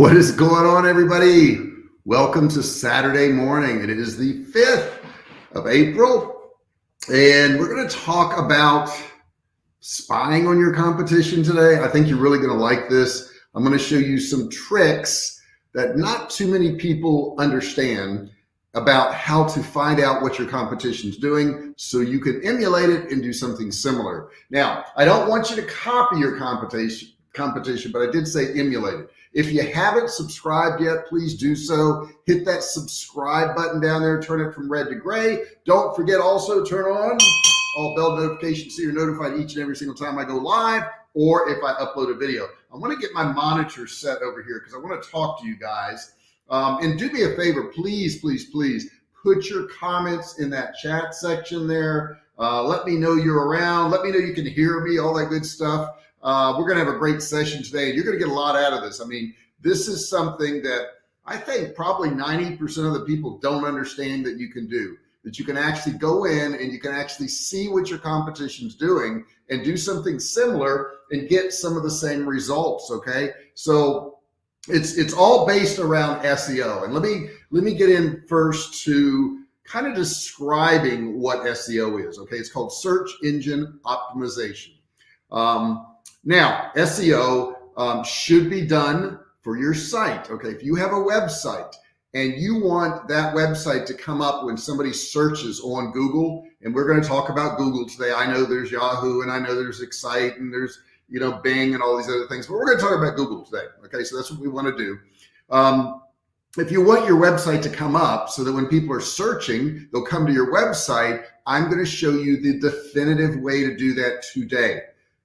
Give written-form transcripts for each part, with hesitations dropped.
What is going on, everybody? Welcome to Saturday morning. It is the 5th of April, and we're going to talk about spying on your competition today. I think you're really going to like this. I'm going to show you some tricks that not too many people understand about how to find out what your competition's doing so you can emulate it and do something similar. Now, I don't want you to copy your competition, but I did say emulate it. If you haven't subscribed yet, please do so. Hit that subscribe button down there, turn it from red to gray. Don't forget also turn on all bell notifications so you're notified each and every single time I go live or if I upload a video. I want to get my monitor set over here because I want to talk to you guys. And do me a favor, please put your comments in that chat section there. Let me know you're around. Let me know you can hear me, all that good stuff. We're going to have a great session today, and you're going to get a lot out of this. I mean, this is something that I think probably 90% of the people don't understand that you can do, that you can actually go in and you can actually see what your competition's doing and do something similar and get some of the same results, okay? So it's all based around SEO. And let me get in first to kind of describing what SEO is, okay? It's called search engine optimization. Now, SEO should be done for your site, okay? If you have a website and you want that website to come up when somebody searches on Google, and we're going to talk about Google today. I know there's Yahoo and I know there's Excite and there's, Bing and all these other things, but we're going to talk about Google today, okay? So that's what we want to do. If you want your website to come up so that when people are searching, they'll come to your website, I'm going to show you the definitive way to do that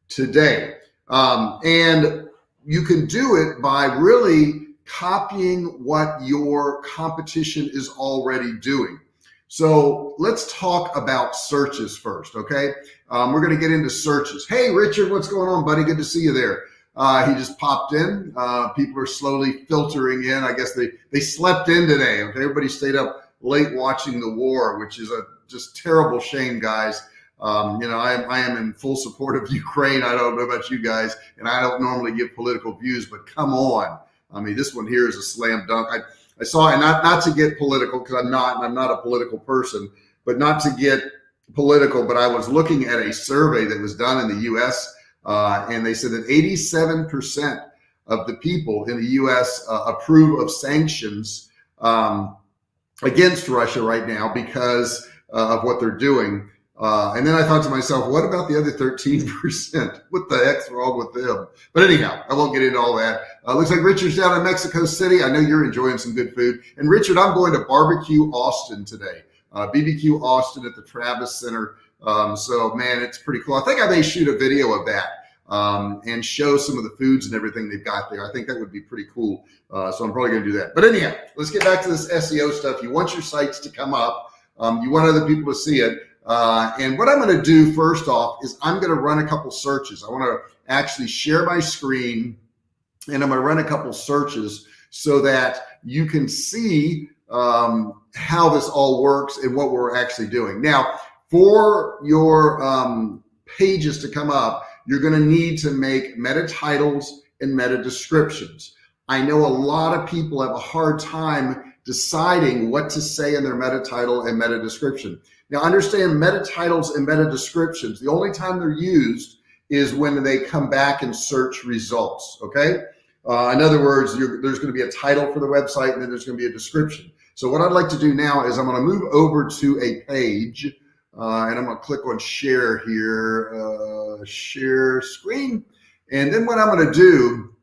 today. And you can do it by really copying what your competition is already doing. So let's talk about searches first, okay? We're going to get into searches. Hey, Richard, what's going on, buddy? Good to see you there. He just popped in. People are slowly filtering in. I guess they slept in today, okay? Everybody stayed up late watching the war, which is a just terrible shame, guys. I am in full support of Ukraine. I don't know about you guys, and I don't normally give political views, but come on. I mean, this one here is a slam dunk. I saw, and not to get political, because I'm not a political person, but not to get political, but I was looking at a survey that was done in the U.S., and they said that 87% of the people in the U.S. Approve of sanctions against Russia right now because of what they're doing. And then I thought to myself, what about the other 13%? What the heck's wrong with them? But anyhow, I won't get into all that. Looks like Richard's down in Mexico City. I know you're enjoying some good food. And Richard, I'm going to Barbecue Austin today. BBQ Austin at the Travis Center. So man, it's pretty cool. I think I may shoot a video of that and show some of the foods and everything they've got there. I think that would be pretty cool. So I'm probably going to do that. But anyhow, let's get back to this SEO stuff. You want your sites to come up. You want other people to see it. And what I'm going to do first off is I'm going to run a couple searches. I want to actually share my screen and I'm going to run a couple searches so that you can see how this all works and what we're actually doing. Now, for your pages to come up, you're going to need to make meta titles and meta descriptions. I know a lot of people have a hard time deciding what to say in their meta title and meta description. Now, understand meta titles and meta descriptions, the only time they're used is when they come back and search results, okay? In other words, there's going to be a title for the website and then there's going to be a description. So what I'd like to do now is I'm going to move over to a page and I'm going to click on share here, share screen. And then what I'm going to do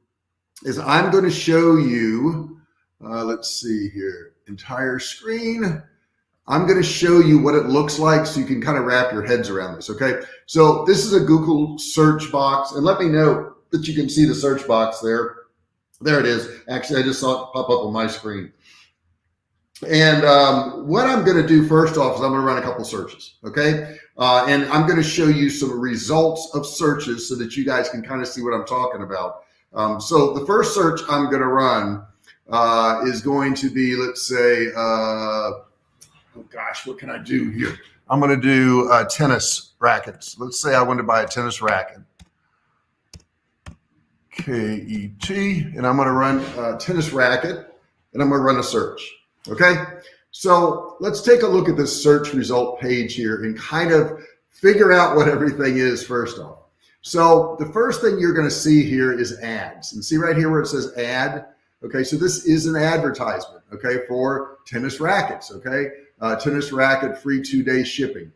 is I'm going to show you, let's see here, entire screen. I'm going to show you what it looks like so you can kind of wrap your heads around this, okay? So this is a Google search box, and let me know that you can see the search box there. There it is. Actually, I just saw it pop up on my screen. And what I'm going to do first off is I'm going to run a couple searches, okay? And I'm going to show you some results of searches so that you guys can kind of see what I'm talking about. So the first search I'm going to run is going to be, let's say, oh gosh, what can I do here? I'm going to do tennis rackets. Let's say I want to buy a tennis racket. K-E-T, and I'm going to run tennis racket, and I'm going to run a search. Okay, so let's take a look at this search result page here and kind of figure out what everything is first off. So the first thing you're going to see here is ads, and see right here where it says ad. Okay, so this is an advertisement, okay, for tennis rackets, okay, tennis racket, free 2-day shipping.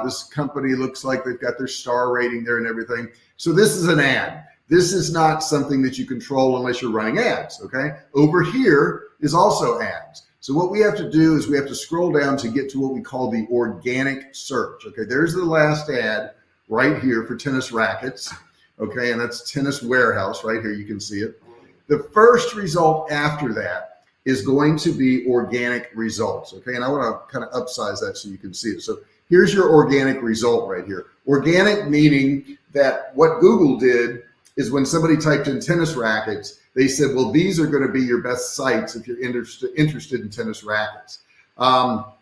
This company looks like they've got their star rating there and everything. So this is an ad. This is not something that you control unless you're running ads, okay? Over here is also ads. So what we have to do is we have to scroll down to get to what we call the organic search, okay? There's the last ad right here for tennis rackets, okay? And that's Tennis Warehouse right here. You can see it. The first result after that is going to be organic results, okay? And I want to kind of upsize that so you can see it. So here's your organic result right here. Organic meaning that what Google did is when somebody typed in tennis rackets, they said, well, these are going to be your best sites if you're interested in tennis rackets. Now,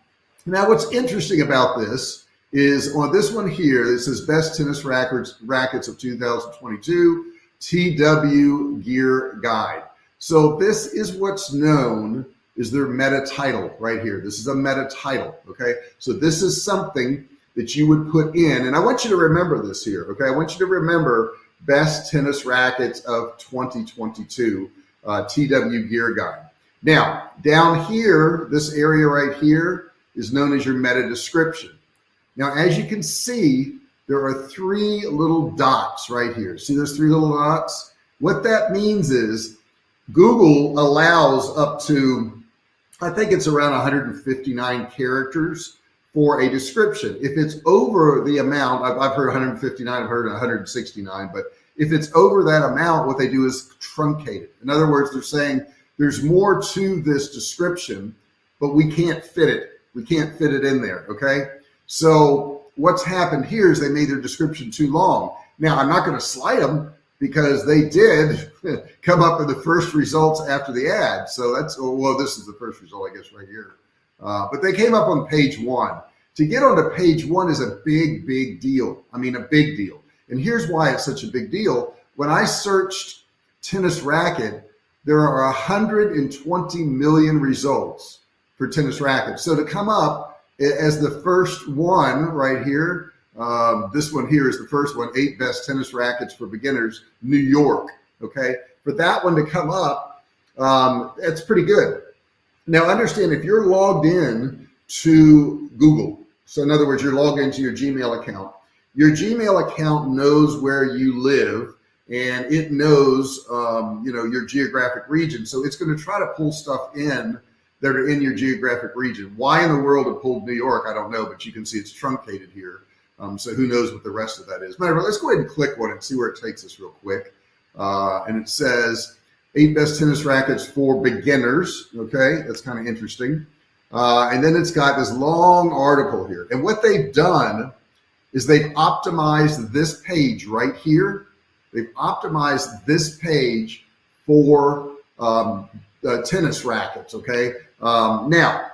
what's interesting about this is on this one here, it says best tennis rackets of 2022, TW Gear Guide. So this is what's known is their meta title right here. This is a meta title, okay? So this is something that you would put in, and I want you to remember this here, okay? I want you to remember best tennis rackets of 2022, TW Gear Guide. Now, down here, this area right here is known as your meta description. Now, as you can see, there are 3 little dots right here. See those 3 little dots? What that means is Google allows up to, I think it's around 159 characters for a description. If it's over the amount, I've heard 159, I've heard 169, but if it's over that amount, what they do is truncate it. In other words, they're saying there's more to this description, but we can't fit it. We can't fit it in there, okay? So what's happened here is they made their description too long. Now, I'm not going to slight them because they did come up with the first results after the ad. So that's, well, this is the first result, I guess, right here. But they came up on page 1. To get onto page 1 is a big, big deal. I mean, a big deal. And here's why it's such a big deal. When I searched tennis racket, there are 120 million results for tennis rackets. So to come up as the first one right here, this one here is the first one, 8 best tennis rackets for beginners, New York, okay? For that one to come up, that's pretty good. Now understand, if you're logged in to Google, so in other words, you're logged into your Gmail account, your Gmail account knows where you live and it knows, your geographic region. So it's going to try to pull stuff in that are in your geographic region. Why in the world it pulled New York, I don't know, but you can see it's truncated here. So who knows what the rest of that is. Matter of fact, let's go ahead and click on it and see where it takes us real quick. And it says 8 best tennis rackets for beginners. Okay, that's kind of interesting. And then it's got this long article here. And what they've done is they've optimized this page right here. They've optimized this page for tennis rackets, okay? Now,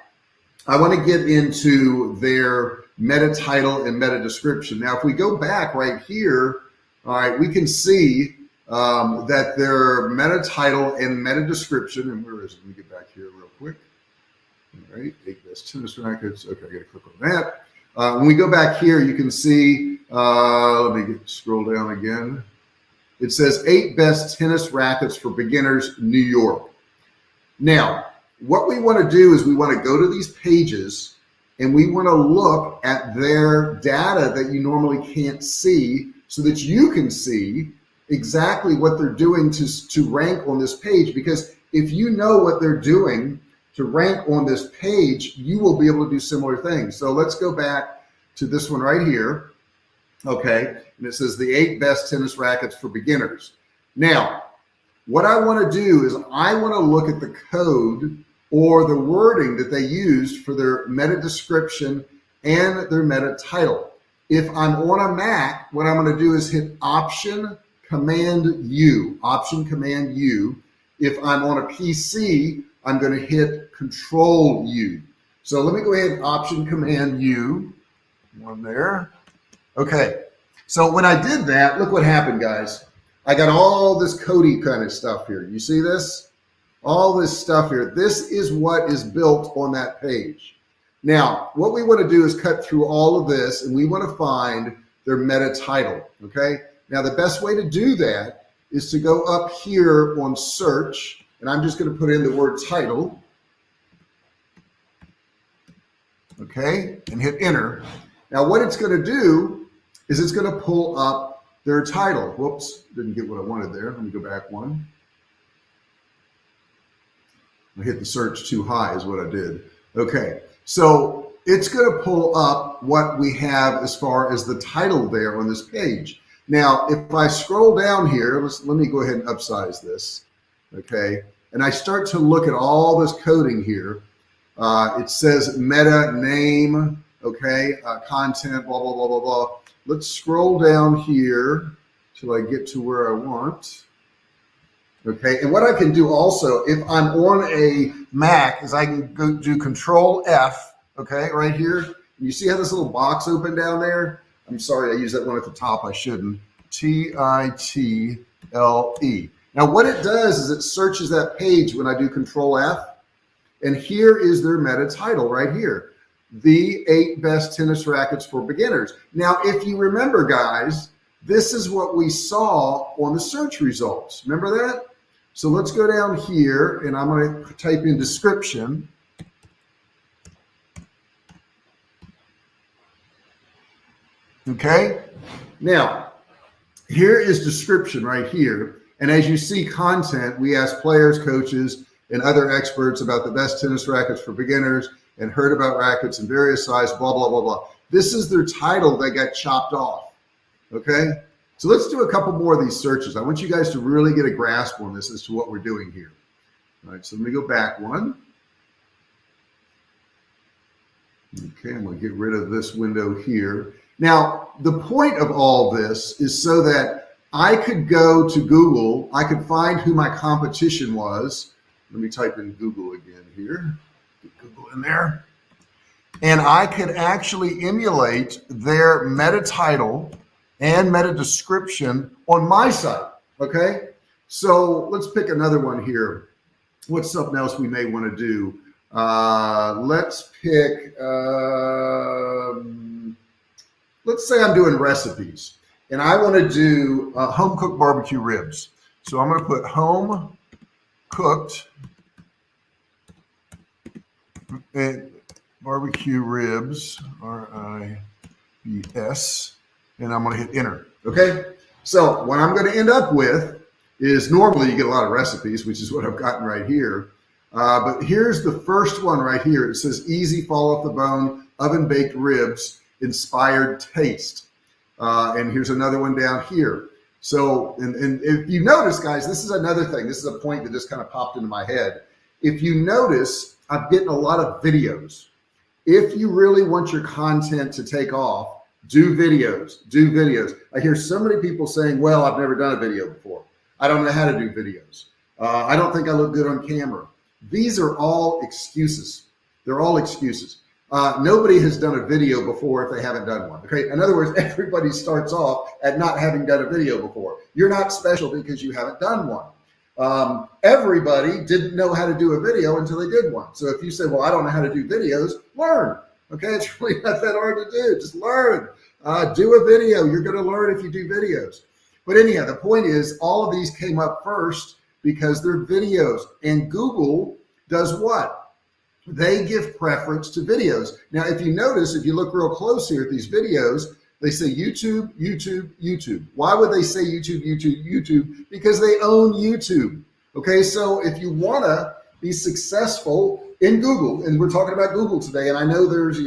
I want to get into their meta title and meta description. Now, if we go back right here, all right, we can see that their meta title and meta description, and where is it? Let me get back here real quick. All right, 8 best tennis rackets. Okay, I got to click on that. When we go back here, you can see, let me scroll down again. It says 8 best tennis rackets for beginners, New York. Now, what we want to do is we want to go to these pages and we want to look at their data that you normally can't see so that you can see exactly what they're doing to rank on this page. Because if you know what they're doing to rank on this page, you will be able to do similar things. So let's go back to this one right here. Okay, and it says the 8 best tennis rackets for beginners. Now, what I want to do is I want to look at the code or the wording that they used for their meta description and their meta title. If I'm on a Mac, what I'm going to do is hit Option Command U. Option Command U. If I'm on a PC, I'm going to hit Control U. So let me go ahead and Option Command U. One there. Okay, so when I did that, look what happened, guys. I got all this Cody kind of stuff here. You see this? All this stuff here. This is what is built on that page. Now, what we want to do is cut through all of this, and we want to find their meta title, okay? Now, the best way to do that is to go up here on search, and I'm just going to put in the word title, okay, and hit enter. Now, what it's going to do is it's going to pull up their title. Whoops, didn't get what I wanted there. Let me go back one. I hit the search too high is what I did. Okay, so it's going to pull up what we have as far as the title there on this page. Now, if I scroll down here, let me go ahead and upsize this, okay? And I start to look at all this coding here. It says meta name, okay, content, blah, blah, blah, blah, blah. Let's scroll down here till I get to where I want. Okay, and what I can do also, if I'm on a Mac, is I can go do Control F, okay, right here. You see how this little box opened down there? I'm sorry, I used that one at the top. I shouldn't. Title. Now, what it does is it searches that page when I do Control F, and here is their meta title right here. The 8 best tennis rackets for beginners. Now, if you remember, guys, this is what we saw on the search results. Remember that? So let's go down here, and I'm going to type in description. Okay. Now, here is description right here. And as you see content, we ask players, coaches, and other experts about the best tennis rackets for beginners and heard about rackets in various sizes, blah, blah, blah, blah. This is their title that got chopped off. Okay. So let's do a couple more of these searches. I want you guys to really get a grasp on this as to what we're doing here. All right, so let me go back one. Okay, I'm going to get rid of this window here. Now, the point of all this is so that I could go to Google, I could find who my competition was. Let me type in Google again here. Get Google in there. And I could actually emulate their meta title and meta description on my site, okay? So let's pick another one here. What's something else we may want to do? Let's pick, let's say I'm doing recipes and I want to do home cooked barbecue ribs. So I'm going to put home cooked barbecue ribs, R-I-B-S. And I'm going to hit enter. Okay. So what I'm going to end up with is normally you get a lot of recipes, which is what I've gotten right here. But here's the first one right here. It says easy fall off the bone, oven baked ribs, inspired taste. And here's another one down here. So, and if you notice, guys, this is another thing. This is a point that just kind of popped into my head. If you notice, I'm getting a lot of videos. If you really want your content to take off, do videos, do videos. I hear so many people saying, well, I've never done a video before. I don't know how to do videos. I don't think I look good on camera. These are all excuses. They're all excuses. Nobody has done a video before if they haven't done one. Okay. In other words, everybody starts off at not having done a video before. You're not special because you haven't done one. Everybody didn't know how to do a video until they did one. So if you say, well, I don't know how to do videos, learn. Okay, it's really not that hard to do. Just learn. Do a video. You're going to learn if you do videos. But anyhow, the point is all of these came up first because they're videos. And Google does what? They give preference to videos. Now, if you notice, if you look real close here at these videos, they say YouTube, YouTube, YouTube. Why would they say YouTube, YouTube, YouTube? Because they own YouTube. Okay, so if you want to be successful in Google, and we're talking about Google today, and I know there's,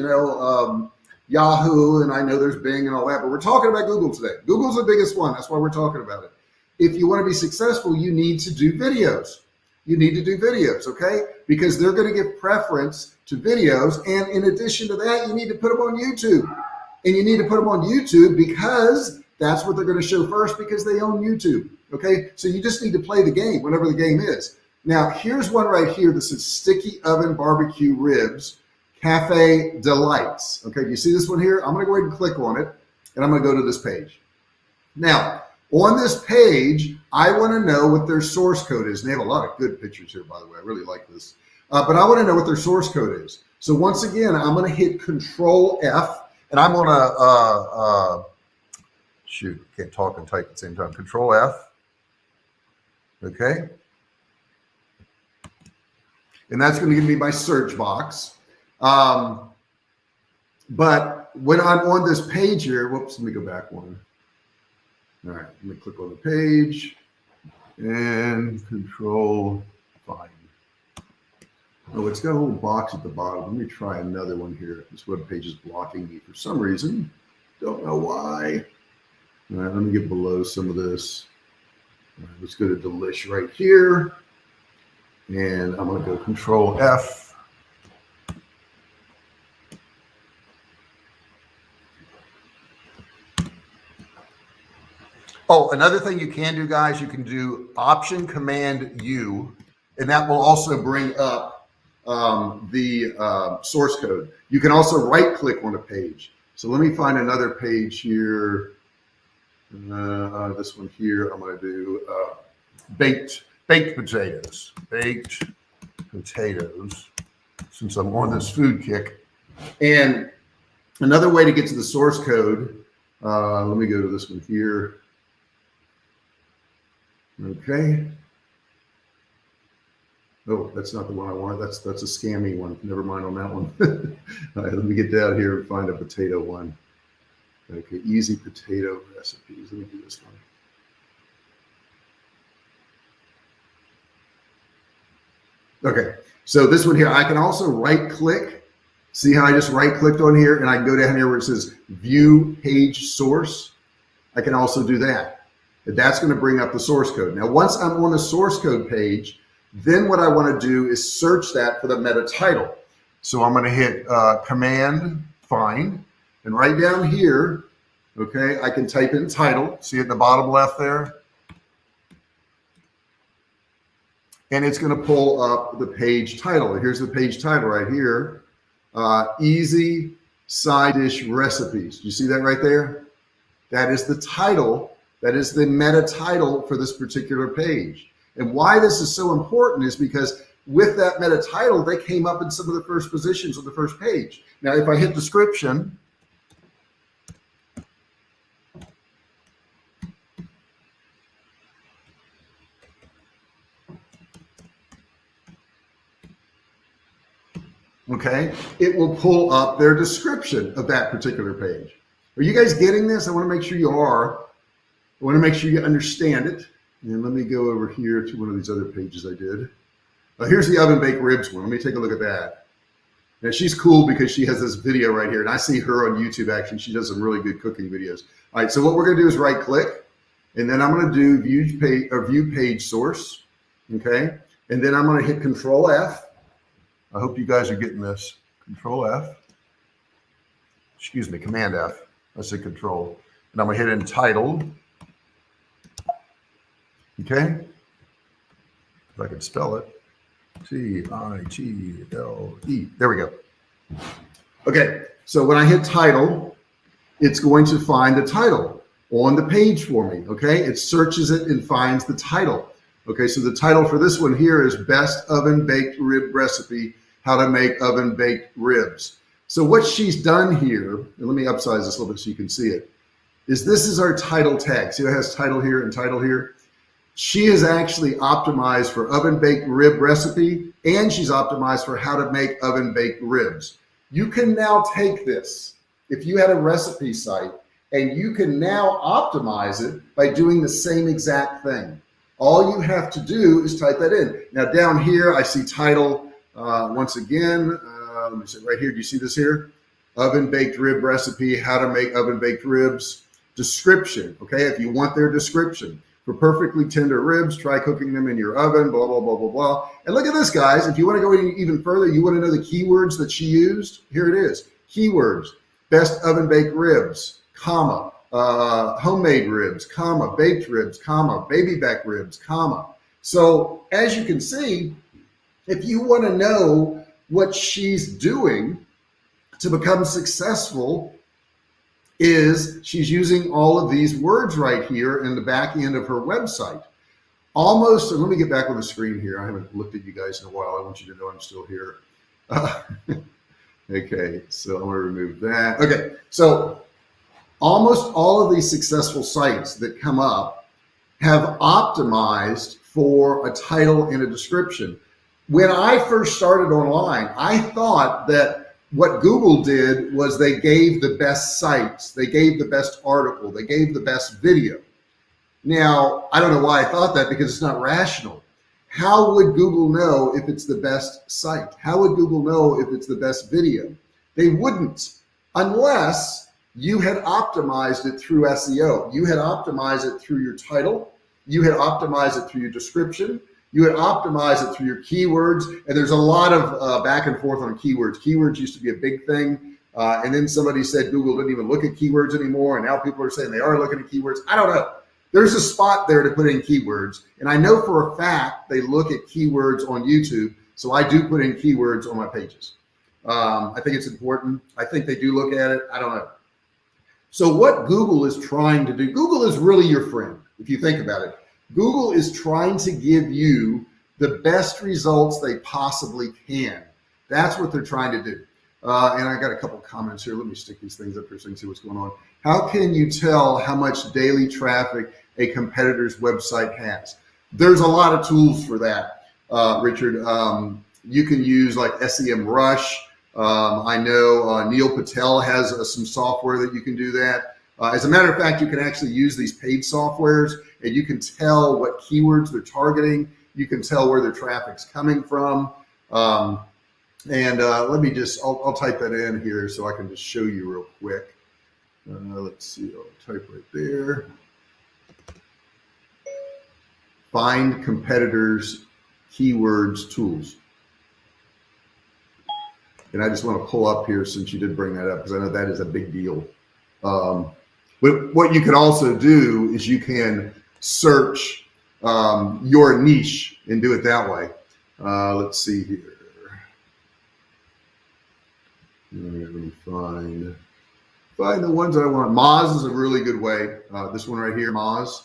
Yahoo, and I know there's Bing and all that, but we're talking about Google today. Google's the biggest one. That's why we're talking about it. If you want to be successful, you need to do videos. You need to do videos, okay? Because they're going to give preference to videos. And in addition to that, you need to put them on YouTube. And you need to put them on YouTube because that's what they're going to show first because they own YouTube, okay? So you just need to play the game, whatever the game is. Now, here's one right here that says sticky oven barbecue ribs, Cafe Delights. Okay, do you see this one here? I'm going to go ahead and click on it, and I'm going to go to this page. Now, On this page, I want to know what their source code is. And they have a lot of good pictures here, by the way. I really like this. But I want to know what their source code is. So once again, I'm going to hit Control F, and I'm going to, shoot, can't talk and type at the same time. Control F. Okay. And that's going to give me my search box. But when I'm on this page here, whoops, let me go back one. All right, let me click on the page and Control Find. Oh, it's got a little box at the bottom. Let me try another one here. This web page is blocking me for some reason. Don't know why. All right, let me get below some of this. All right, let's go to Delish right here. And I'm going to go Control F. Oh, another thing you can do, guys, you can do Option Command U, and that will also bring up the source code. You can also right click on a page. So let me find another page here. This one here, I'm going to do baked potatoes. Baked potatoes, since I'm on this food kick. And another way to get to the source code, let me go to this one here. Okay. Oh, that's not the one I wanted. That's a scammy one. Never mind on that one. All right, let me get down here and find a potato one. Okay, easy potato recipes. Let me do this one. Okay, so this one here, I can also right click. See how I just right clicked on here, and I can go down here where it says View Page Source. I can also do that. That's going to bring up the source code. Now, once I'm on the source code page, then what I want to do is search that for the meta title. So I'm going to hit Command Find, and right down here, okay, I can type in title. See at the bottom left there? And it's going to pull up the page title. Here's the page title right here. Easy side dish recipes. You see that right there? That is the title. That is the meta title for this particular page. And why this is so important is because with that meta title, they came up in some of the first positions on the first page. Now, if I hit description, okay, it will pull up their description of that particular page. Are you guys getting this? I want to make sure you are. I want to make sure you understand it. And let me go over here to one of these other pages I did. Here's the oven baked ribs one. Let me take a look at that. Now she's cool because she has this video right here, and I see her on YouTube actually. She does some really good cooking videos. All right, so what we're going to do is right click, and then I'm going to do view page source. Okay, and then I'm going to hit Control F. I hope you guys are getting this. Control F. Excuse me, Command F. I said Control. And I'm going to hit Entitled. Okay. If I can spell it. T-I-T-L-E. There we go. Okay. So when I hit title, it's going to find the title on the page for me. Okay. It searches it and finds the title. Okay. So the title for this one here is Best Oven Baked Rib Recipe, How to Make Oven Baked Ribs. So what she's done here, and let me upsize this a little bit so you can see it, is this is our title tag. See, it has title here and title here. She is actually optimized for oven baked rib recipe, and she's optimized for how to make oven baked ribs. You can now take this, if you had a recipe site, and you can now optimize it by doing the same exact thing. All you have to do is type that in. Now down here, I see title once again. Let me see right here. Do you see this here? Oven baked rib recipe, how to make oven baked ribs. Description, okay? If you want their description. For perfectly tender ribs, try cooking them in your oven, blah, blah, blah, blah, blah. And look at this, guys. If you want to go even further, you want to know the keywords that she used? Here it is. Keywords, best oven baked ribs, comma, homemade ribs, comma, baked ribs, comma, baby back ribs, comma. So as you can see, if you want to know what she's doing to become successful is she's using all of these words right here in the back end of her website. Almost, and let me get back on the screen here. I haven't looked at you guys in a while. I want you to know I'm still here. Okay, so I'm going to remove that. Okay, so almost all of these successful sites that come up have optimized for a title and a description. When I first started online, I thought that what Google did was they gave the best sites, they gave the best article, they gave the best video. Now, I don't know why I thought that, because it's not rational. How would Google know if it's the best site? How would Google know if it's the best video? They wouldn't, unless you had optimized it through SEO. You had optimized it through your title. You had optimized it through your description. You had optimized it through your keywords. And there's a lot of back and forth on keywords. Keywords used to be a big thing. And then somebody said Google didn't even look at keywords anymore. And now people are saying they are looking at keywords. I don't know. There's a spot there to put in keywords. And I know for a fact they look at keywords on YouTube. So I do put in keywords on my pages. I think it's important. I think they do look at it. I don't know. So what Google is trying to do, Google is really your friend. If you think about it, Google is trying to give you the best results they possibly can. That's what they're trying to do. And I got a couple comments here. Let me stick these things up here so you can see what's going on. How can you tell how much daily traffic a competitor's website has? There's a lot of tools for that, Richard. You can use like SEMrush. I know Neil Patel has some software that you can do that. As a matter of fact, you can actually use these paid softwares and you can tell what keywords they're targeting. You can tell where their traffic's coming from. Let me just, I'll type that in here so I can just show you real quick. Let's see, I'll type right there. Find competitors, keywords, tools. And I just want to pull up here since you did bring that up, because I know that is a big deal. But what you can also do is you can search your niche and do it that way. Let's see here. Let me find the ones that I want. Moz is a really good way. This one right here, Moz.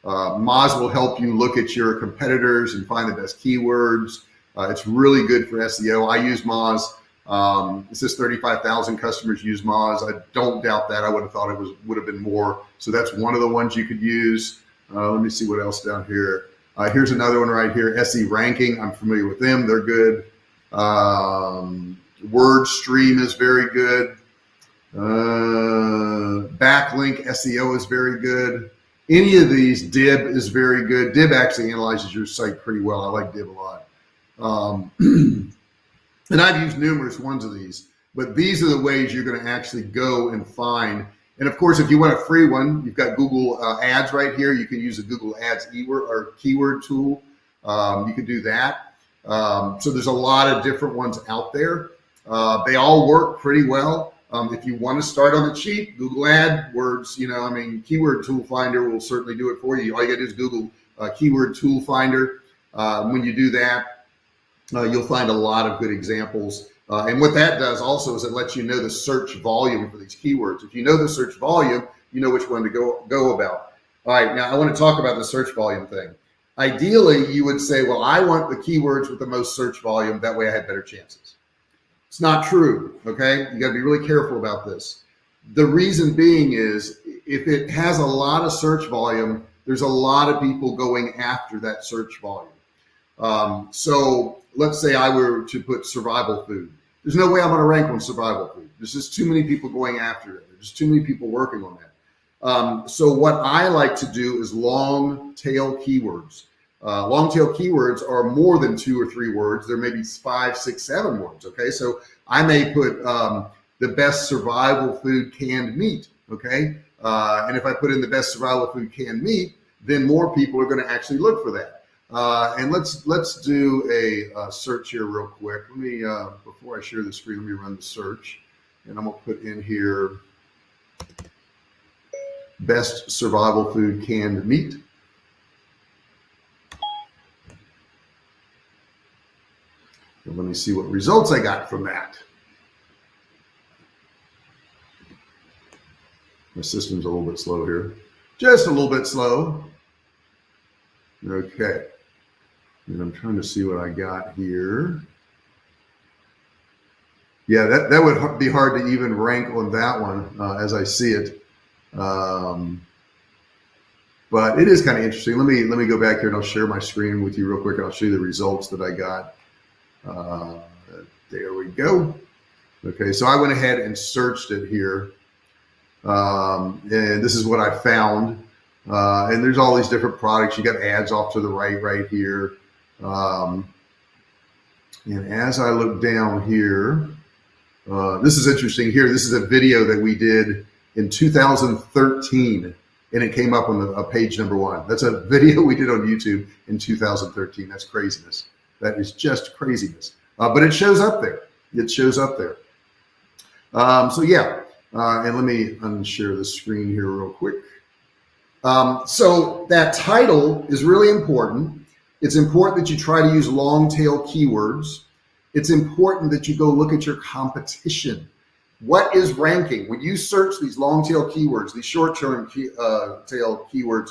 Moz will help you look at your competitors and find the best keywords. It's really good for SEO. I use Moz. It says 35,000 customers use Moz. I don't doubt that. I would have thought it would have been more. So that's one of the ones you could use. Let me see what else down here. Here's another one right here. SE Ranking. I'm familiar with them. They're good. WordStream is very good. Backlink SEO is very good. Any of these, Dib is very good. Dib actually analyzes your site pretty well. I like Dib a lot. And I've used numerous ones of these, but these are the ways you're going to actually go and find. And of course, if you want a free one, you've got Google Ads right here. You can use a Google Ads keyword tool. You can do that. So there's a lot of different ones out there. They all work pretty well. If you want to start on the cheap, Google AdWords, keyword tool finder will certainly do it for you. All you got to do is Google keyword tool finder. When you do that, you'll find a lot of good examples. And what that does also is it lets you know the search volume for these keywords. If you know the search volume, you know which one to go about. All right, now I want to talk about the search volume thing. Ideally, you would say, well, I want the keywords with the most search volume. That way I have better chances. It's not true, okay? You got to be really careful about this. The reason being is if it has a lot of search volume, there's a lot of people going after that search volume. So let's say I were to put survival food. There's no way I'm going to rank on survival food. There's just too many people going after it. There's too many people working on that. So what I like to do is long tail keywords. Long tail keywords are more than 2 or 3 words. There may be 5, 6, 7 words. Okay. So I may put, the best survival food canned meat. Okay. And if I put in the best survival food canned meat, then more people are going to actually look for that. And let's do a search here real quick. Let me, before I share the screen, let me run the search, and I'm gonna put in here best survival food canned meat. And let me see what results I got from that. My system's a little bit slow here. Just a little bit slow. Okay. And I'm trying to see what I got here. Yeah, that would be hard to even rank on that one as I see it. But it is kind of interesting. Let me go back here and I'll share my screen with you real quick. And I'll show you the results that I got. There we go. Okay, so I went ahead and searched it here. And this is what I found. And there's all these different products. You got ads off to the right here. And as I look down here, this is interesting here. This is a video that we did in 2013, and it came up on page number 1. That's a video we did on YouTube in 2013. That's craziness. That is just craziness. But it shows up there. It shows up there. So yeah, and let me unshare the screen here real quick. So that title is really important. It's important that you try to use long tail keywords. It's important that you go look at your competition. What is ranking? When you search these long tail keywords, these short-term tail keywords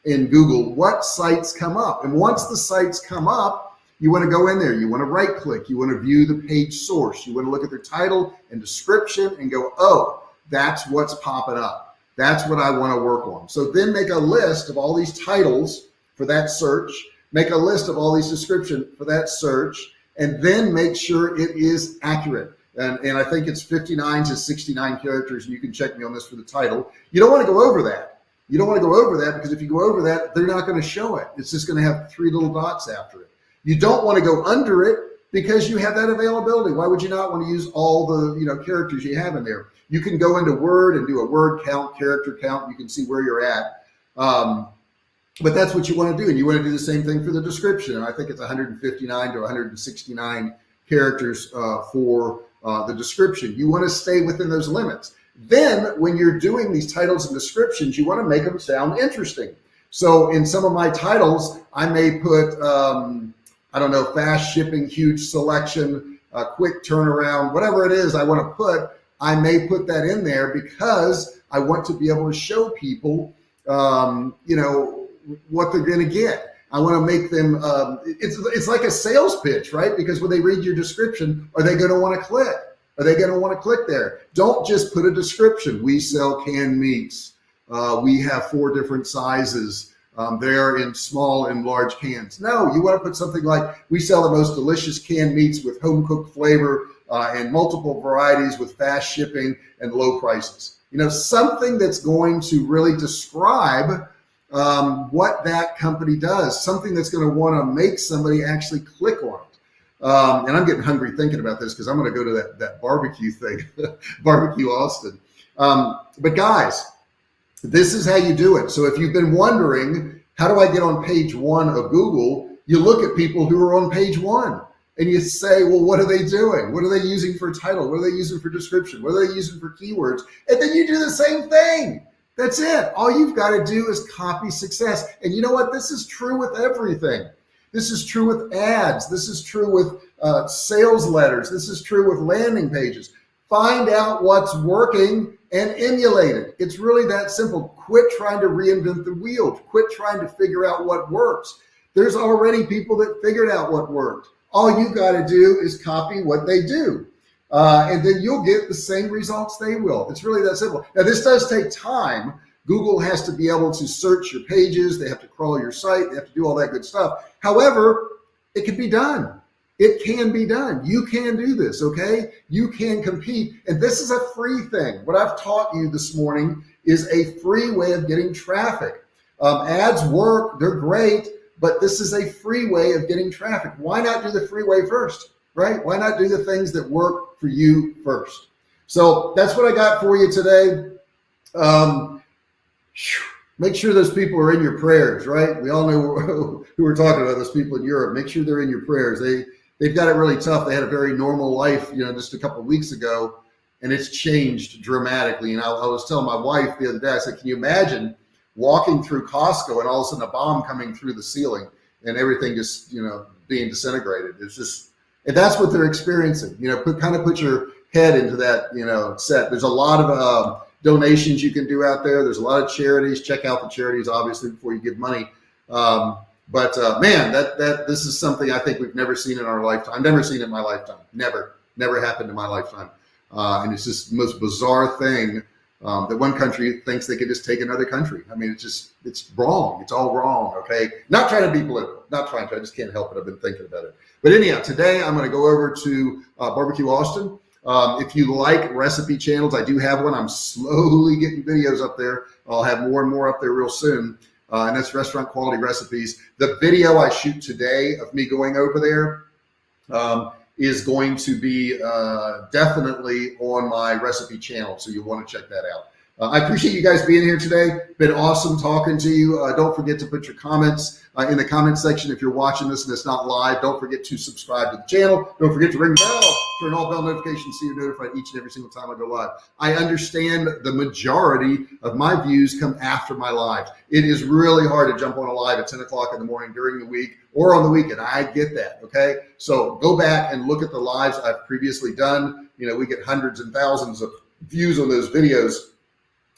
in Google, what sites come up? And once the sites come up, you want to go in there. You want to right click. You want to view the page source. You want to look at their title and description and go, oh, that's what's popping up. That's what I want to work on. So then make a list of all these titles for that search. Make a list of all these descriptions for that search, and then make sure it is accurate. And I think it's 59 to 69 characters. And you can check me on this for the title. You don't want to go over that. You don't want to go over that because if you go over that, they're not going to show it. It's just going to have 3 little dots after it. You don't want to go under it because you have that availability. Why would you not want to use all the characters you have in there? You can go into Word and do a word count, character count. You can see where you're at. But that's what you want to do. And you want to do the same thing for the description. And I think it's 159 to 169 characters for the description. You want to stay within those limits. Then when you're doing these titles and descriptions, you want to make them sound interesting. So in some of my titles, I may put, I don't know, fast shipping, huge selection, quick turnaround, whatever it is I want to put, I may put that in there because I want to be able to show people, what they're going to get. I want to make them, it's like a sales pitch, right? Because when they read your description, are they going to want to click? Are they going to want to click there? Don't just put a description. We sell canned meats. We have 4 different sizes. They're in small and large cans. No, you want to put something like, we sell the most delicious canned meats with home cooked flavor and multiple varieties with fast shipping and low prices. Something that's going to really describe what that company does, something that's going to want to make somebody actually click on it. And I'm getting hungry thinking about this because I'm going to go to that barbecue thing, Barbecue Austin. But guys, this is how you do it. So if you've been wondering, how do I get on page 1 of Google? You look at people who are on page 1 and you say, well, what are they doing? What are they using for title? What are they using for description? What are they using for keywords? And then you do the same thing. That's it. All you've got to do is copy success. And you know what? This is true with everything. This is true with ads. This is true with sales letters. This is true with landing pages. Find out what's working and emulate it. It's really that simple. Quit trying to reinvent the wheel. Quit trying to figure out what works. There's already people that figured out what worked. All you got to do is copy what they do. And then you'll get the same results they will. It's really that simple. Now, this does take time. Google has to be able to search your pages. They have to crawl your site. They have to do all that good stuff. However, it can be done. It can be done. You can do this, okay? You can compete. And this is a free thing. What I've taught you this morning is a free way of getting traffic. Ads work. They're great. But this is a free way of getting traffic. Why not do the free way first, right? Why not do the things that work for you first? So that's what I got for you today. Make sure those people are in your prayers, right? We all know who we're talking about, those people in Europe. Make sure they're in your prayers. They've got it really tough. They had a very normal life, just a couple of weeks ago, and it's changed dramatically. And I was telling my wife the other day, I said, can you imagine walking through Costco and all of a sudden a bomb coming through the ceiling and everything just, being disintegrated? It's just, and that's what they're experiencing. Put your head into that, set. There's a lot of donations you can do out there. There's a lot of charities. Check out the charities, obviously, before you give money. Man, this is something I think we've never seen in our lifetime. Never seen it in my lifetime. Never happened in my lifetime. And it's just the most bizarre thing that one country thinks they can just take another country. I mean, it's wrong. It's all wrong. Okay. Not trying to be political. Not trying to. I just can't help it. I've been thinking about it. But anyhow, today I'm going to go over to Barbecue Austin. If you like recipe channels, I do have one. I'm slowly getting videos up there. I'll have more and more up there real soon. And that's restaurant quality recipes. The video I shoot today of me going over there is going to be definitely on my recipe channel. So you'll want to check that out. I appreciate you guys being here today. Been awesome talking to you. Don't forget to put your comments in the comment section. If you're watching this and it's not live, don't forget to subscribe to the channel. Don't forget to ring the bell, turn all bell notifications so you're notified each and every single time I go live. I understand the majority of my views come after my lives. It is really hard to jump on a live at 10 o'clock in the morning during the week or on the weekend. I get that, okay? So go back and look at the lives I've previously done. You know, we get hundreds and thousands of views on those videos.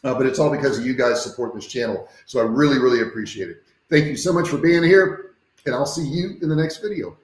But it's all because of you guys support this channel. So I really, really appreciate it. Thank you so much for being here, and I'll see you in the next video.